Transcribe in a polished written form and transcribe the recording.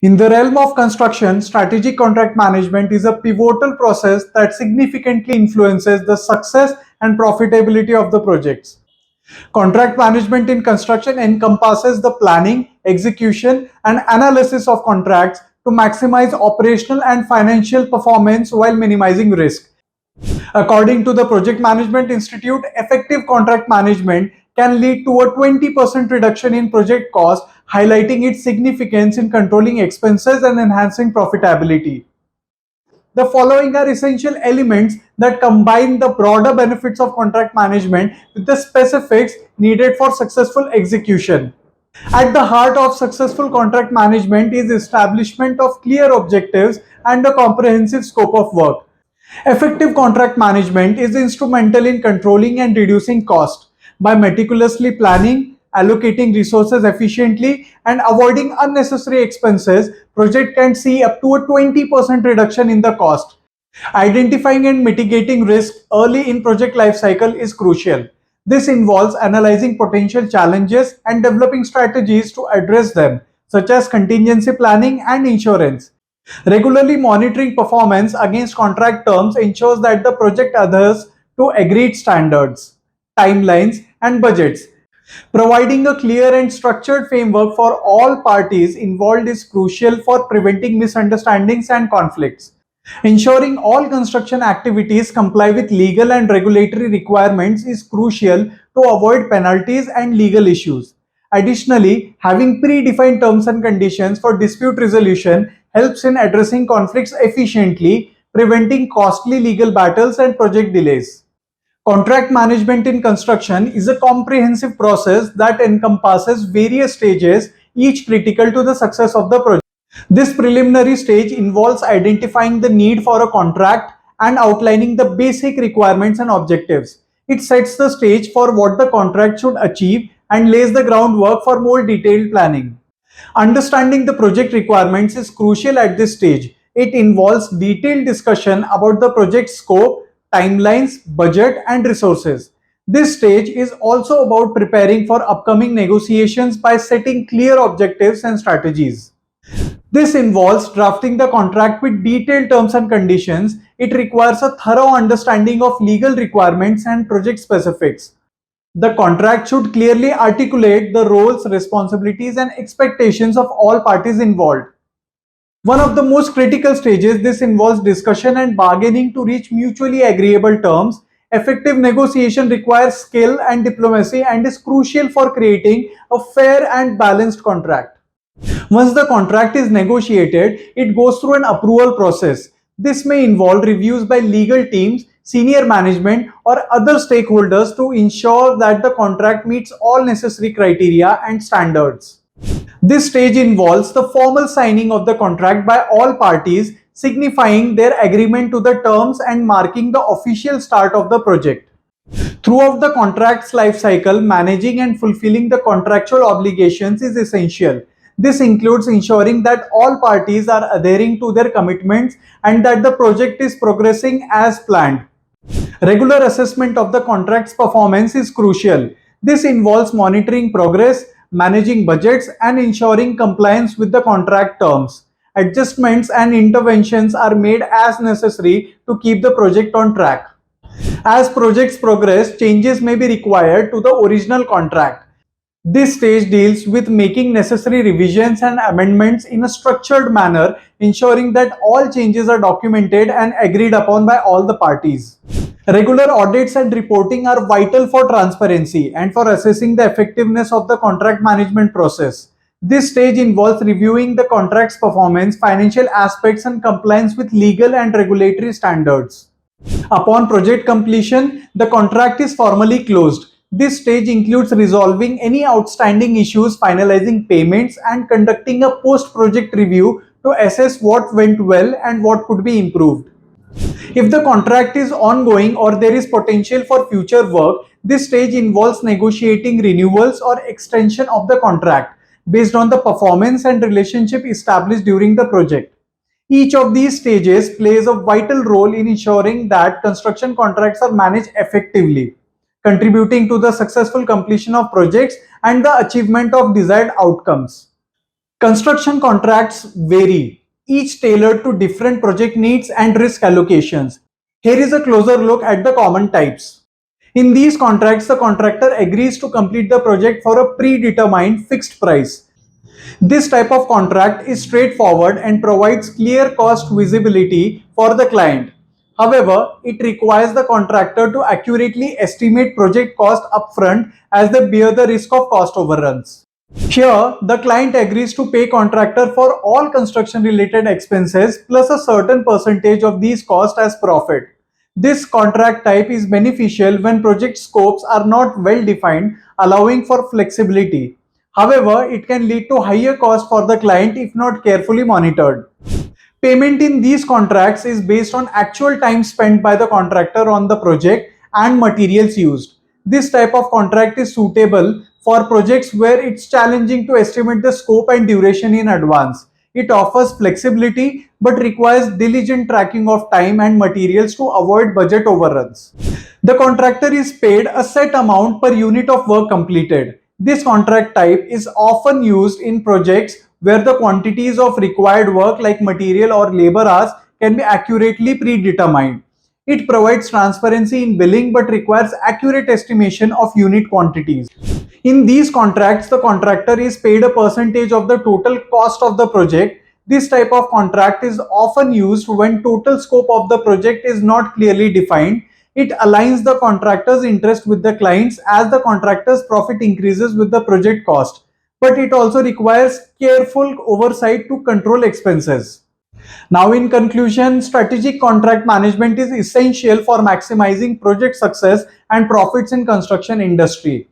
In the realm of construction, strategic contract management is a pivotal process that significantly influences the success and profitability of the projects. Contract management in construction encompasses the planning, execution, and analysis of contracts to maximize operational and financial performance while minimizing risk. According to the Project Management Institute, effective contract management can lead to a 20% reduction in project cost, highlighting its significance in controlling expenses and enhancing profitability. The following are essential elements that combine the broader benefits of contract management with the specifics needed for successful execution. At the heart of successful contract management is establishment of clear objectives and a comprehensive scope of work. Effective contract management is instrumental in controlling and reducing cost. By meticulously planning, allocating resources efficiently, and avoiding unnecessary expenses, project can see up to a 20% reduction in the cost. Identifying and mitigating risk early in project lifecycle is crucial. This involves analyzing potential challenges and developing strategies to address them, such as contingency planning and insurance. Regularly monitoring performance against contract terms ensures that the project adheres to agreed standards, timelines, and budgets. Providing a clear and structured framework for all parties involved is crucial for preventing misunderstandings and conflicts. Ensuring all construction activities comply with legal and regulatory requirements is crucial to avoid penalties and legal issues. Additionally, having predefined terms and conditions for dispute resolution helps in addressing conflicts efficiently, preventing costly legal battles and project delays. Contract management in construction is a comprehensive process that encompasses various stages, each critical to the success of the project. This preliminary stage involves identifying the need for a contract and outlining the basic requirements and objectives. It sets the stage for what the contract should achieve and lays the groundwork for more detailed planning. Understanding the project requirements is crucial at this stage. It involves detailed discussion about the project scope, timelines, budget, and resources. This stage is also about preparing for upcoming negotiations by setting clear objectives and strategies. This involves drafting the contract with detailed terms and conditions. It requires a thorough understanding of legal requirements and project specifics. The contract should clearly articulate the roles, responsibilities, and expectations of all parties involved. One of the most critical stages, this involves discussion and bargaining to reach mutually agreeable terms. Effective negotiation requires skill and diplomacy and is crucial for creating a fair and balanced contract. Once the contract is negotiated, it goes through an approval process. This may involve reviews by legal teams, senior management, or other stakeholders to ensure that the contract meets all necessary criteria and standards. This stage involves the formal signing of the contract by all parties, signifying their agreement to the terms and marking the official start of the project. Throughout the contract's life cycle, managing and fulfilling the contractual obligations is essential. This includes ensuring that all parties are adhering to their commitments and that the project is progressing as planned. Regular assessment of the contract's performance is crucial. This involves monitoring progress, managing budgets, and ensuring compliance with the contract terms. Adjustments and interventions are made as necessary to keep the project on track. As projects progress, changes may be required to the original contract. This stage deals with making necessary revisions and amendments in a structured manner, ensuring that all changes are documented and agreed upon by all the parties. Regular audits and reporting are vital for transparency and for assessing the effectiveness of the contract management process. This stage involves reviewing the contract's performance, financial aspects, and compliance with legal and regulatory standards. Upon project completion, the contract is formally closed. This stage includes resolving any outstanding issues, finalizing payments, and conducting a post-project review to assess what went well and what could be improved. If the contract is ongoing or there is potential for future work, this stage involves negotiating renewals or extension of the contract based on the performance and relationship established during the project. Each of these stages plays a vital role in ensuring that construction contracts are managed effectively, contributing to the successful completion of projects and the achievement of desired outcomes. Construction contracts vary, each tailored to different project needs and risk allocations. Here is a closer look at the common types. In these contracts, the contractor agrees to complete the project for a predetermined fixed price. This type of contract is straightforward and provides clear cost visibility for the client. However, it requires the contractor to accurately estimate project cost upfront as they bear the risk of cost overruns. Here, the client agrees to pay contractor for all construction related expenses plus a certain percentage of these costs as profit. This contract type is beneficial when project scopes are not well defined, allowing for flexibility. However, it can lead to higher cost for the client if not carefully monitored. Payment in these contracts is based on actual time spent by the contractor on the project and materials used. This type of contract is suitable for projects where it's challenging to estimate the scope and duration in advance. It offers flexibility but requires diligent tracking of time and materials to avoid budget overruns. The contractor is paid a set amount per unit of work completed. This contract type is often used in projects where the quantities of required work like material or labor hours can be accurately predetermined. It provides transparency in billing but requires accurate estimation of unit quantities. In these contracts, the contractor is paid a percentage of the total cost of the project. This type of contract is often used when total scope of the project is not clearly defined. It aligns the contractor's interest with the client's as the contractor's profit increases with the project cost. But it also requires careful oversight to control expenses. Now, in conclusion, strategic contract management is essential for maximizing project success and profits in construction industry.